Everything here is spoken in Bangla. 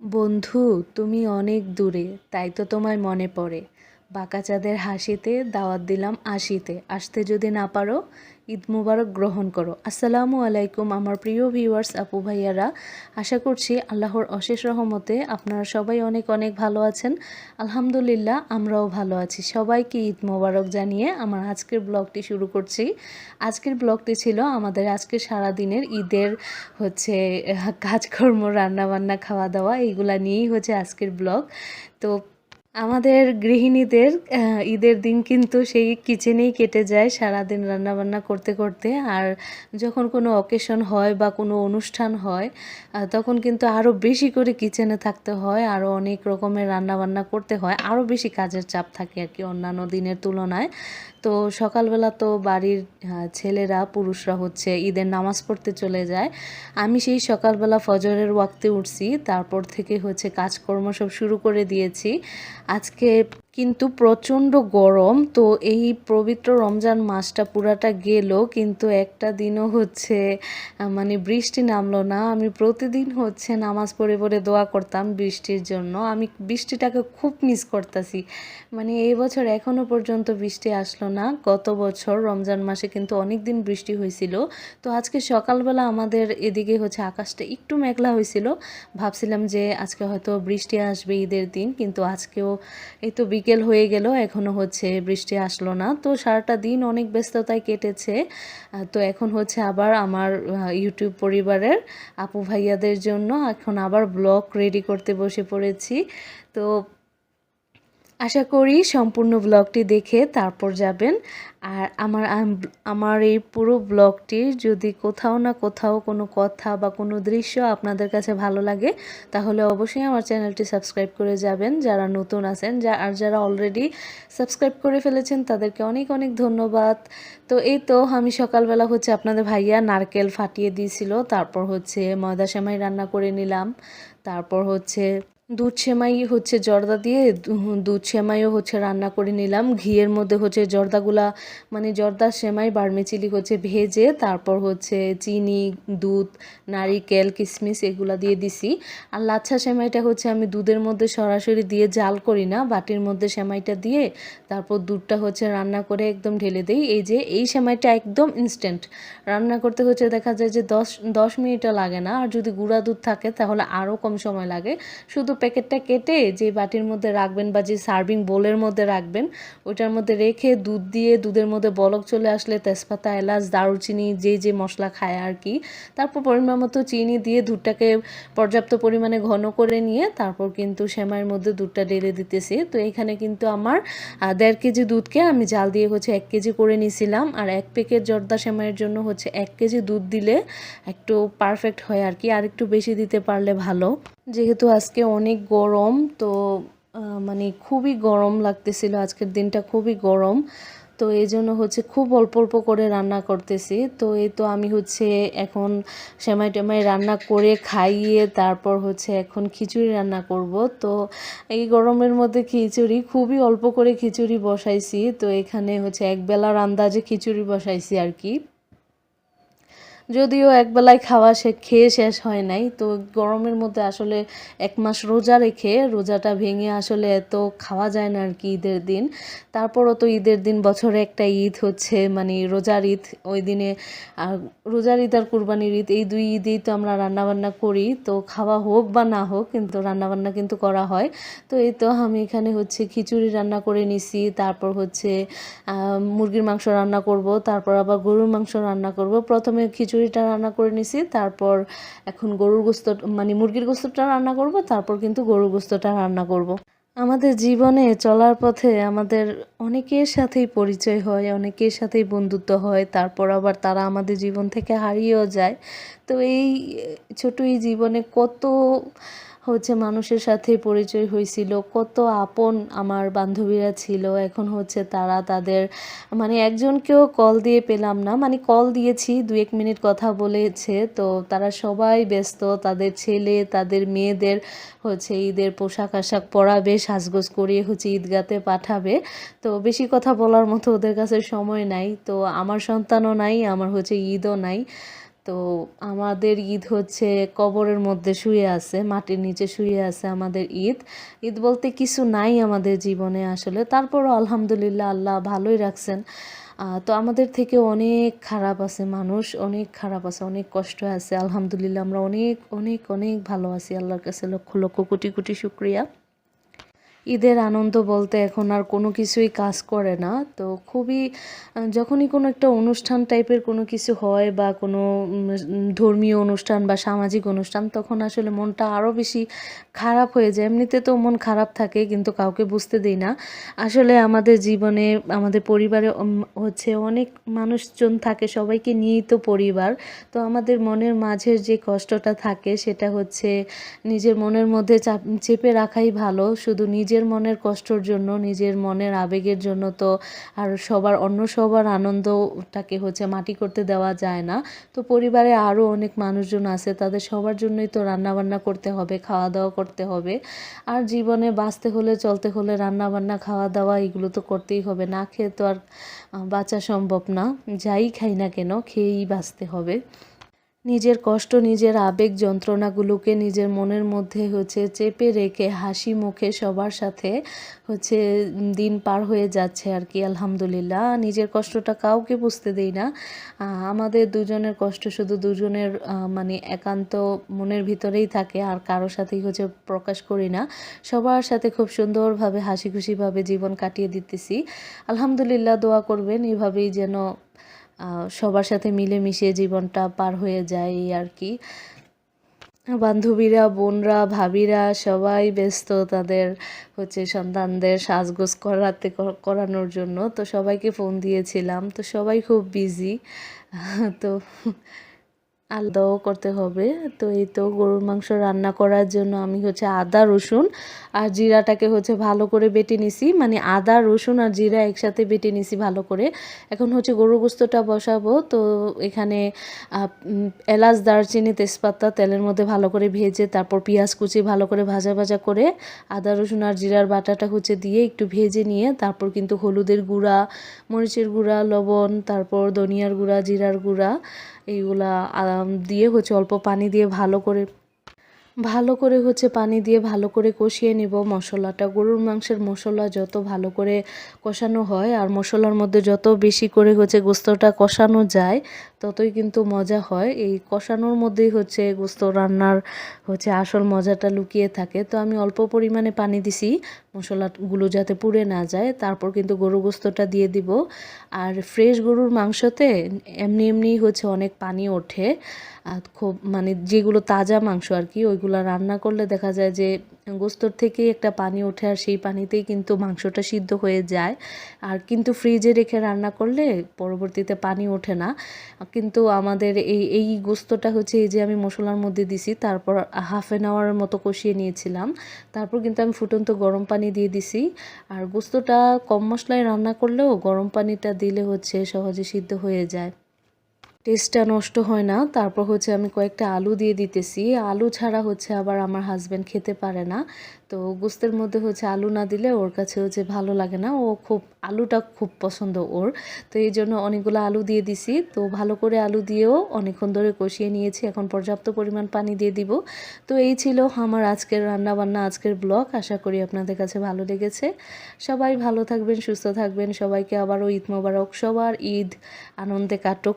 বন্ধু, তুমি অনেক দূরে, তাই তো তোমায় মনে পড়ে। বাঁকা চাঁদের হাসিতে দাওয়াত দিলাম আশিতে, আসতে যদি না পারো ঈদ মুবারক গ্রহণ করো। আসসালামু আলাইকুম আমার প্রিয় ভিউয়ার্স, আপু ভাইয়ারা। আশা করছি আল্লাহর অশেষ রহমতে আপনারা সবাই অনেক অনেক ভালো আছেন। আলহামদুলিল্লাহ, আমরাও ভালো আছি। সবাইকে ঈদ মোবারক জানিয়ে আমার আজকের ব্লগটি শুরু করছি। আজকের ব্লগটি ছিল আমাদের আজকের সারাদিনের ঈদের কাজকর্ম, রান্নাবান্না, খাওয়া দাওয়া, এইগুলা নিয়েই আজকের ব্লগ। তো আমাদের গৃহিণীদের ঈদের দিন কিন্তু সেই কিচেনেই কেটে যায় সারাদিন রান্নাবান্না করতে করতে। আর যখন কোনো অকেশন হয় বা কোনো অনুষ্ঠান হয় তখন কিন্তু আরও বেশি করে কিচেনে থাকতে হয়, আরও অনেক রকমের রান্নাবান্না করতে হয়, আরও বেশি কাজের চাপ থাকে আর কি অন্যান্য দিনের তুলনায়। তো সকালবেলা তো বাড়ির ছেলেরা, পুরুষরা ঈদের নামাজ পড়তে চলে যায়। আমি সেই সকালবেলা ফজরের ওয়াক্তে উঠছি, তারপর থেকে কাজকর্ম সব শুরু করে দিয়েছি। আজকে কিন্তু প্রচণ্ড গরম। তো এই পবিত্র রমজান মাসটা পুরাটা গেল, কিন্তু একটা দিনও মানে বৃষ্টি নামলো না। আমি প্রতিদিন নামাজ পড়ে পড়ে দোয়া করতাম বৃষ্টির জন্য। আমি বৃষ্টিটাকে খুব মিস করতেছি। মানে এই বছর এখনও পর্যন্ত বৃষ্টি আসলো না। গত বছর রমজান মাসে কিন্তু অনেক দিন বৃষ্টি হয়েছিল। তো আজকে সকালবেলা আমাদের এদিকে আকাশটা একটু মেঘলা হয়েছিল, ভাবছিলাম যে আজকে হয়তো বৃষ্টি আসবে ঈদের দিন, কিন্তু আজকেও এই তো বিকেল হয়ে গেল, এখনও বৃষ্টি আসলো না। তো সারাটা দিন অনেক ব্যস্ততায় কেটেছে। তো এখন আবার আমার ইউটিউব পরিবারের আপু ভাইয়াদের জন্য এখন আবার ব্লগ রেডি করতে বসে পড়েছি। তো আশা করি সম্পূর্ণ ব্লগটি দেখে তারপর যাবেন। আর আমার এই পুরো ব্লগটির যদি কোথাও না কোথাও কোনো কথা বা কোনো দৃশ্য আপনাদের কাছে ভালো লাগে, তাহলে অবশ্যই আমার চ্যানেলটি সাবস্ক্রাইব করে যাবেন যারা নতুন আছেন। আর যারা অলরেডি সাবস্ক্রাইব করে ফেলেছেন তাদেরকে অনেক অনেক ধন্যবাদ। তো এই তো আমি সকালবেলা আপনাদের ভাইয়া নারকেল ফাটিয়ে দিয়েছিল, তারপর ময়দা সেমাই রান্না করে নিলাম। তারপর দুধ সেমাই জর্দা দিয়ে দুধ সেমাইও রান্না করে নিলাম। ঘিয়ের মধ্যে জর্দাগুলা, মানে জর্দা সেমাই বারমেচিলি ভেজে, তারপর চিনি, দুধ, নারিকেল, কিশমিশ এগুলা দিয়ে দিছি। আর লাচ্ছা সেমাইটা আমি দুধের মধ্যে সরাসরি দিয়ে জাল করি না, বাটির মধ্যে সেমাইটা দিয়ে তারপর দুধটা রান্না করে একদম ঢেলে দেই। এই সেমাইটা একদম ইনস্ট্যান্ট রান্না করতে দেখা যায় যে 10 মিনিটও লাগে না। আর যদি গুঁড়া দুধ থাকে তাহলে আরও কম সময় লাগে। শুধু প্যাকেটটা কেটে যে বাটির মধ্যে রাখবেন বা যে সার্ভিং বোলের মধ্যে রাখবেন, ওইটার মধ্যে রেখে দুধ দিয়ে, দুধের মধ্যে বলক চলে আসলে তেজপাতা, এলাচ, দারুচিনি, যে মশলা খায় আর কি, তারপর পরিমাণ মতো চিনি দিয়ে দুধটাকে পর্যাপ্ত পরিমাণে ঘন করে নিয়ে তারপর কিন্তু সেমাইয়ের মধ্যে দুধটা ঢেলে দিতেছি। তো এখানে কিন্তু আমার 1.5 কেজি দুধকে আমি জাল দিয়ে 1 কেজি করে নিয়েছিলাম। আর 1 প্যাকেট জর্দা সেমাইয়ের জন্য 1 কেজি দুধ দিলে একটু পারফেক্ট হয় আর কি, আর একটু বেশি দিতে পারলে ভালো। যেহেতু আজকে অনেক গরম, তো মানে খুবই গরম লাগতেছিল, আজকের দিনটা খুবই গরম। তো এই জন্য খুব অল্প অল্প করে রান্না করতেছি। তো এই তো আমি এখন সেমাই টেমাই রান্না করে খাইয়ে তারপর এখন খিচুড়ি রান্না করব। তো এই গরমের মধ্যে খিচুড়ি খুবই অল্প করে খিচুড়ি বসাইছি। তো এখানে একবেলার আন্দাজে খিচুড়ি বসাইছি আর কি, যদিও একবেলায় খেয়ে শেষ হয় নাই। তো গরমের মধ্যে আসলে 1 মাস রোজা রেখে রোজাটা ভেঙে আসলে এত খাওয়া যায় না আর কি ঈদের দিন। তারপরও তো ঈদের দিন বছরে একটা ঈদ মানে রোজার ঈদ, ওই দিনে রোজার ঈদ আর কুরবানির ঈদ, এই 2 ঈদেই তো আমরা রান্নাবান্না করি। তো খাওয়া হোক বা না হোক কিন্তু রান্নাবান্না কিন্তু করা হয়। তো এই তো আমি এখানে খিচুড়ি রান্না করে নিছি, তারপর মুরগির মাংস রান্না করব, তারপর আবার গরুর মাংস রান্না করব। প্রথমে খিচুড়িটা রান্না করে নিছি, তারপর এখন গরুর গোস্ত, মানে মুরগির গোস্তটা রান্না করব, তারপর কিন্তু গরুর গোস্তটা রান্না করব। আমাদের জীবনে চলার পথে আমাদের অনেকের সাথেই পরিচয় হয়, অনেকের সাথেই বন্ধুত্ব হয়, তারপর আবার তারা আমাদের জীবন থেকে হারিয়েও যায়। তো এই ছোট এই জীবনে কত মানুষের সাথে পরিচয় হয়েছিল, কত আপন আমার বান্ধবীরা ছিল। এখন তারা তাদের, মানে একজনকেও কল দিয়ে পেলাম না, মানে কল দিয়েছি 2-1 মিনিট কথা বলেছে। তো তারা সবাই ব্যস্ত, তাদের ছেলে তাদের মেয়েদের ঈদের পোশাক আশাক পরাবে, সাজগোজ করিয়ে ঈদগাতে পাঠাবে। তো বেশি কথা বলার মতো ওদের কাছে সময় নাই। তো আমার সন্তানও নাই, আমার ঈদও নাই। তো আমাদের ঈদ হচ্ছে কবরের মধ্যে শুয়ে আছে, মাটির নিচে শুয়ে আছে আমাদের ঈদ। ঈদ বলতে কিছু নাই আমাদের জীবনে আসলে, তারপরও আলহামদুলিল্লাহ আল্লাহ ভালোই রাখছেন। তো আমাদের থেকে অনেক খারাপ আছে মানুষ, অনেক খারাপ আছে, অনেক কষ্ট আছে। আলহামদুলিল্লাহ আমরা অনেক অনেক অনেক ভালো আছি, আল্লাহর কাছে লক্ষ লক্ষ কোটি কোটি শুকরিয়া। ঈদের আনন্দ বলতে এখন আর কোনো কিছুই কাজ করে না। তো খুবই যখনই কোনো একটা অনুষ্ঠান টাইপের কোনো কিছু হয় বা কোনো ধর্মীয় অনুষ্ঠান বা সামাজিক অনুষ্ঠান, তখন আসলে মনটা আরও বেশি খারাপ হয়ে যায়। এমনিতে তো মন খারাপ থাকে কিন্তু কাউকে বুঝতে দিই না। আসলে আমাদের জীবনে আমাদের পরিবারে হচ্ছে অনেক মানুষজন থাকে, সবাইকে নিয়েই তো পরিবার। তো আমাদের মনের মাঝের যে কষ্টটা থাকে সেটা হচ্ছে নিজের মনের মধ্যে চেপে রাখাই ভালো। শুধু নিজের মনের কষ্টর জন্য, নিজের মনের আবেগের জন্য তো আর সবার আনন্দটাকে হচ্ছে মাটি করতে দেওয়া যায় না। তো পরিবারে আরও অনেক মানুষজন আছে, তাদের সবার জন্যই তো রান্নাবান্না করতে হবে, খাওয়া দাওয়া করতে হবে। আর জীবনে বাঁচতে হলে, চলতে হলে রান্নাবান্না, খাওয়া দাওয়া এগুলো তো করতেই হবে। না খেয়ে তো আর বাঁচা সম্ভব না। যাই খাই না কেন খেয়েই বাঁচতে হবে। নিজের কষ্ট, নিজের আবেগ, যন্ত্রণাগুলোকে নিজের মনের মধ্যে হচ্ছে চেপে রেখে হাসি মুখে সবার সাথে হচ্ছে দিন পার হয়ে যাচ্ছে আর কি, আলহামদুলিল্লাহ। নিজের কষ্টটা কাউকে বুঝতে দেই না। আমাদের দুজনের কষ্ট শুধু দুজনের মানে একান্ত মনের ভিতরেই থাকে, আর কারো সাথেই হচ্ছে প্রকাশ করি না। সবার সাথে খুব সুন্দরভাবে হাসি খুশিভাবে জীবন কাটিয়ে দিতেছি, আলহামদুলিল্লাহ। দোয়া করবেন এভাবেই যেন সবার সাথে মিলেমিশে জীবনটা পার হয়ে যায় এই আর কি। বান্ধবীরা, বোনরা, ভাবিরা সবাই ব্যস্ত তাদের হচ্ছে সন্তানদের সাজগোজ করানোর জন্য। তো সবাইকে ফোন দিয়েছিলাম, তো সবাই খুব বিজি। তো আলাদাও করতে হবে। তো এই তো গরুর মাংস রান্না করার জন্য আমি হচ্ছে আদা, রসুন আর জিরাটাকে হচ্ছে ভালো করে বেটে নিছি। মানে আদা, রসুন আর জিরা একসাথে বেটে নিছি ভালো করে। এখন হচ্ছে গরুর গোশতটা বসাবো। তো এখানে এলাচ, দারচিনি, তেজপাতা তেলের মধ্যে ভালো করে ভেজে, তারপর পেঁয়াজ কুচি ভালো করে ভাজা ভাজা করে আদা, রসুন আর জিরার বাটাটা হচ্ছে দিয়ে একটু ভেজে নিয়ে তারপর কিন্তু হলুদের গুঁড়া, মরিচের গুঁড়া, লবণ, তারপর ধনিয়ার গুঁড়া, জিরার গুঁড়া এইগুলা দিয়ে হচ্ছে অল্প পানি দিয়ে ভালো করে হচ্ছে পানি দিয়ে ভালো করে কষিয়ে নিব মশলাটা। গরুর মাংসের মশলা যত ভালো করে কষানো হয় আর মশলার মধ্যে যত বেশি করে হচ্ছে গোস্তটা কষানো যায় ততই কিন্তু মজা হয়। এই কষানোর মধ্যেই হচ্ছে গোস্ত রান্নার হচ্ছে আসল মজাটা লুকিয়ে থাকে। তো আমি অল্প পরিমাণে পানি দিছি মশলাগুলো যাতে পুড়ে না যায়। তারপর কিন্তু গরু গোস্তটা দিয়ে দিব। আর ফ্রেশ গরুর মাংসতে এমনি এমনি হচ্ছে অনেক পানি ওঠে। আর খুব মানে যেগুলো তাজা মাংস আর কি, ওইগুলো রান্না করলে দেখা যায় যে গোস্তর থেকেই একটা পানি ওঠে আর সেই পানিতেই কিন্তু মাংসটা সিদ্ধ হয়ে যায়। আর কিন্তু ফ্রিজে রেখে রান্না করলে পরবর্তীতে পানি ওঠে না। কিন্তু আমাদের এই গোস্তটা হচ্ছে এই যে আমি মশলার মধ্যে দিছি, তারপর হাফ অ্যান আওয়ারের মতো কষিয়ে নিয়েছিলাম। তারপর কিন্তু আমি ফুটন্ত গরম পানি দিয়ে দিছি। আর গোস্তটা কম মশলায় রান্না করলেও গরম পানিটা দিলে হচ্ছে সহজে সিদ্ধ হয়ে যায়, টেস্টটা নষ্ট হয় না। তারপর হচ্ছে আমি কয়েকটা আলু দিয়ে দিতেছি। আলু ছাড়া হচ্ছে আবার আমার হাজব্যান্ড খেতে পারে না। তো গোস্তের মধ্যে হচ্ছে আলু না দিলে ওর কাছে হচ্ছে ভালো লাগে না। আলুটা খুব পছন্দ ওর। তো এই জন্য অনেকগুলো আলু দিয়ে দিছি। তো ভালো করে আলু দিয়েও অনেকক্ষণ ধরে কষিয়ে নিয়েছি। এখন পর্যাপ্ত পরিমাণ পানি দিয়ে দিব। তো এই ছিল আমার আজকের রান্নাবান্না, আজকের ব্লগ। আশা করি আপনাদের কাছে ভালো লেগেছে। সবাই ভালো থাকবেন, সুস্থ থাকবেন। সবাইকে আবারও ঈদ মোবারক। সবার ঈদ আনন্দে কাটুক।